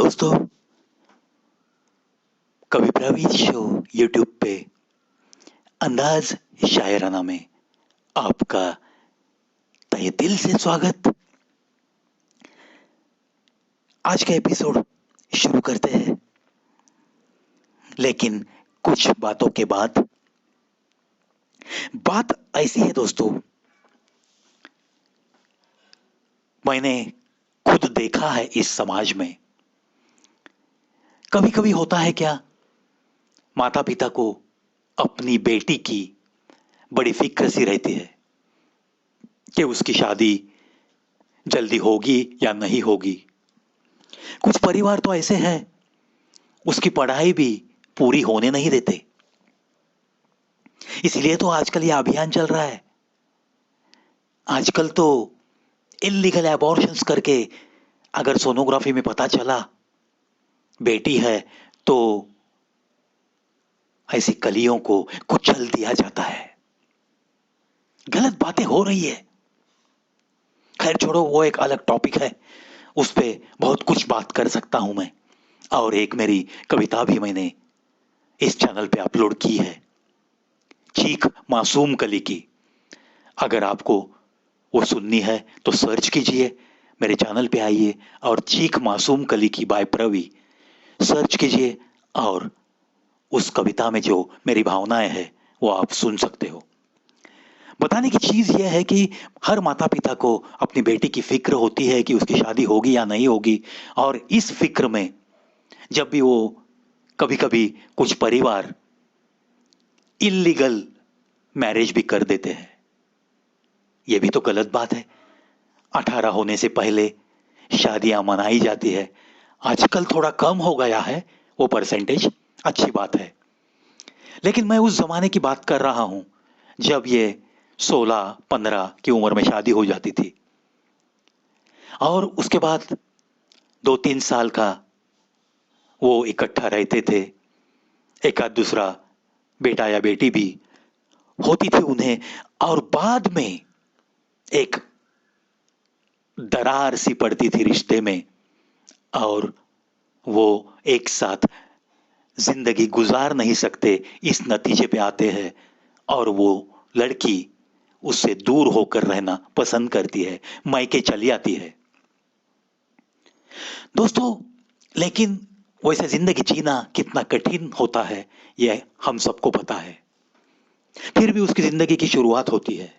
दोस्तों, कवि Praveen show YouTube पे अंदाज शायराना में आपका तहे दिल से स्वागत। आज का एपिसोड शुरू करते हैं, लेकिन कुछ बातों के बाद। बात ऐसी है दोस्तों, मैंने खुद देखा है इस समाज में। कभी कभी होता है क्या, माता पिता को अपनी बेटी की बड़ी फिक्र सी रहती है कि उसकी शादी जल्दी होगी या नहीं होगी। कुछ परिवार तो ऐसे हैं, उसकी पढ़ाई भी पूरी होने नहीं देते। इसलिए तो आजकल ये अभियान चल रहा है। आजकल तो इलीगल एबॉर्शंस करके अगर सोनोग्राफी में पता चला बेटी है तो ऐसी कलियों को कुचल दिया जाता है। गलत बातें हो रही है। खैर छोड़ो, वो एक अलग टॉपिक है, उस पे बहुत कुछ बात कर सकता हूं मैं। और एक मेरी कविता भी मैंने इस चैनल पे अपलोड की है, चीख मासूम कली की। अगर आपको वो सुननी है तो सर्च कीजिए, मेरे चैनल पे आइए और चीख मासूम कली की बाय प्रवी सर्च कीजिए, और उस कविता में जो मेरी भावनाएं हैं वो आप सुन सकते हो। बताने की चीज यह है कि हर माता पिता को अपनी बेटी की फिक्र होती है कि उसकी शादी होगी या नहीं होगी। और इस फिक्र में जब भी वो कभी कभी कुछ परिवार इलीगल मैरिज भी कर देते हैं, ये भी तो गलत बात है। 18 होने से पहले शादियां मनाई जाती है। आजकल थोड़ा कम हो गया है वो परसेंटेज, अच्छी बात है। लेकिन मैं उस जमाने की बात कर रहा हूं जब ये 16-15 की उम्र में शादी हो जाती थी, और उसके बाद 2-3 साल का वो इकट्ठा रहते थे। एक आध दूसरा बेटा या बेटी भी होती थी उन्हें, और बाद में एक दरार सी पड़ती थी रिश्ते में, और वो एक साथ जिंदगी गुजार नहीं सकते इस नतीजे पे आते हैं, और वो लड़की उससे दूर होकर रहना पसंद करती है, मायके चली आती है। दोस्तों, लेकिन वैसे जिंदगी जीना कितना कठिन होता है यह हम सबको पता है। फिर भी उसकी जिंदगी की शुरुआत होती है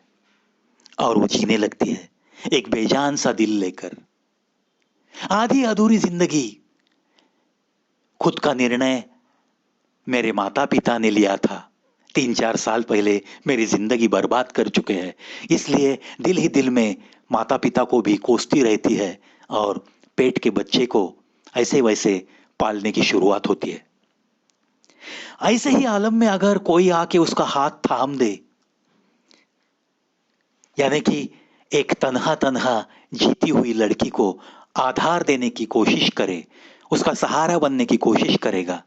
और वो जीने लगती है एक बेजान सा दिल लेकर। आधी अधूरी जिंदगी, खुद का निर्णय मेरे माता पिता ने लिया था, 3-4 साल पहले मेरी जिंदगी बर्बाद कर चुके हैं। इसलिए दिल ही दिल में माता पिता को भी कोसती रहती है, और पेट के बच्चे को ऐसे वैसे पालने की शुरुआत होती है। ऐसे ही आलम में अगर कोई आके उसका हाथ थाम दे, यानी कि एक तन्हा तन्हा जीती हुई लड़की को आधार देने की कोशिश करे, उसका सहारा बनने की कोशिश करेगा,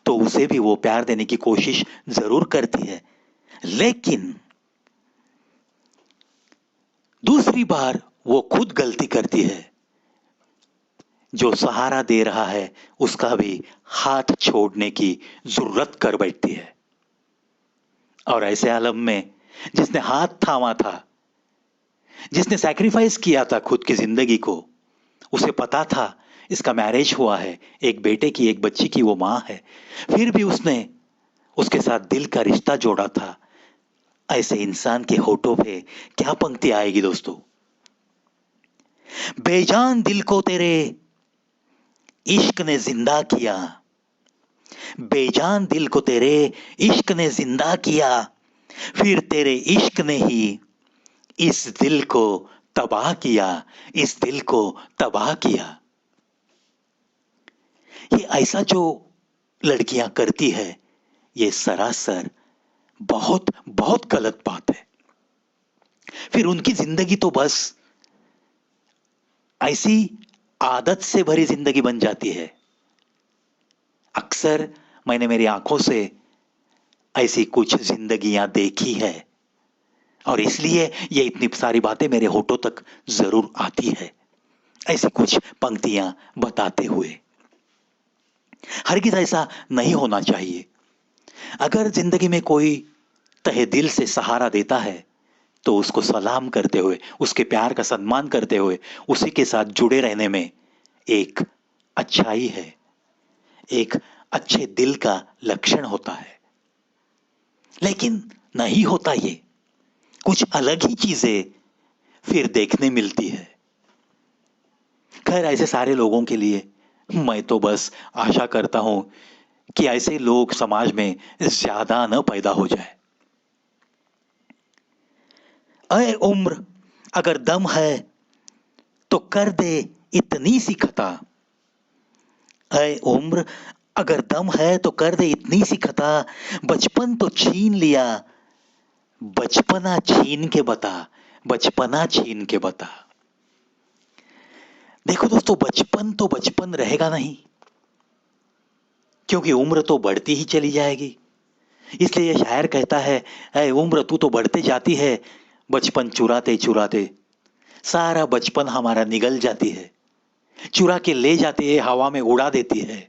तो उसे भी वो प्यार देने की कोशिश जरूर करती है। लेकिन दूसरी बार वो खुद गलती करती है, जो सहारा दे रहा है उसका भी हाथ छोड़ने की जरूरत कर बैठती है। और ऐसे आलम में जिसने हाथ थामा था, जिसने सैक्रिफाइस किया था खुद की जिंदगी को, उसे पता था इसका मैरिज हुआ है, एक बेटे की एक बच्ची की वो मां है, फिर भी उसने उसके साथ दिल का रिश्ता जोड़ा था। ऐसे इंसान के होठों पे क्या पंक्ति आएगी दोस्तों। बेजान दिल को तेरे इश्क ने जिंदा किया, बेजान दिल को तेरे इश्क ने जिंदा किया, फिर तेरे इश्क ने ही इस दिल को तबाह किया, इस दिल को तबाह किया। ये ऐसा जो लड़कियां करती है, ये सरासर बहुत बहुत गलत बात है। फिर उनकी जिंदगी तो बस ऐसी आदत से भरी जिंदगी बन जाती है। अक्सर मैंने मेरी आंखों से ऐसी कुछ जिंदगियां देखी है, और इसलिए ये इतनी सारी बातें मेरे होठों तक जरूर आती है। ऐसी कुछ पंक्तियां बताते हुए। हरगिज ऐसा नहीं होना चाहिए। अगर जिंदगी में कोई तहे दिल से सहारा देता है तो उसको सलाम करते हुए, उसके प्यार का सम्मान करते हुए, उसी के साथ जुड़े रहने में एक अच्छाई है, एक अच्छे दिल का लक्षण होता है। लेकिन नहीं होता ये, कुछ अलग ही चीजें फिर देखने मिलती है। खैर, ऐसे सारे लोगों के लिए मैं तो बस आशा करता हूं कि ऐसे लोग समाज में ज्यादा न पैदा हो जाए। अय उम्र, अगर दम है तो कर दे इतनी सी खता। अय उम्र, अगर दम है तो कर दे इतनी सी खता। बचपन तो छीन लिया, बचपना छीन के बता, बचपना छीन के बता। देखो दोस्तों, बचपन तो बचपन रहेगा नहीं, क्योंकि उम्र तो बढ़ती ही चली जाएगी। इसलिए यह शायर कहता है, ऐ उम्र तू तो बढ़ते जाती है, बचपन चुराते चुराते सारा बचपन हमारा निगल जाती है, चुरा के ले जाती है, हवा में उड़ा देती है।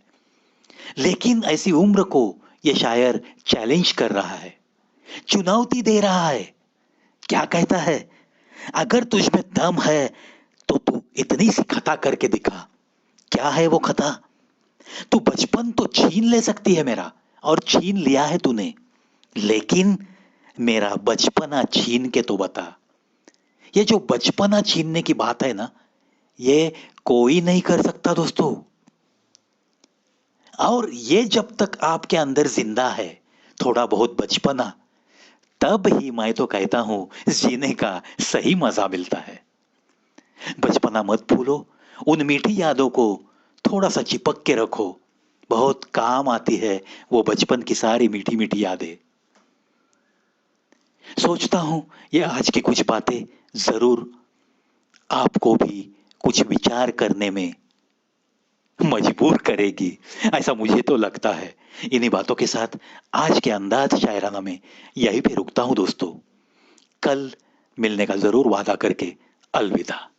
लेकिन ऐसी उम्र को यह शायर चैलेंज कर रहा है, चुनौती दे रहा है। क्या कहता है? अगर तुझ में दम है तो तू इतनी सी खता करके दिखा। क्या है वो खता? तू बचपन तो छीन ले सकती है मेरा, और छीन लिया है तूने, लेकिन मेरा बचपना छीन के तो बता। ये जो बचपना छीनने की बात है ना, ये कोई नहीं कर सकता दोस्तों। और ये जब तक आपके अंदर जिंदा है, थोड़ा बहुत बचपना, तब ही मैं तो कहता हूं जीने का सही मजा मिलता है। बचपना मत भूलो, उन मीठी यादों को थोड़ा सा चिपक के रखो। बहुत काम आती है वो बचपन की सारी मीठी मीठी यादें। सोचता हूं ये आज की कुछ बातें जरूर आपको भी कुछ विचार करने में मजबूर करेगी, ऐसा मुझे तो लगता है। इन्हीं बातों के साथ आज के अंदाज शायराना में यहीं पे रुकता हूं दोस्तों। कल मिलने का जरूर वादा करके अलविदा।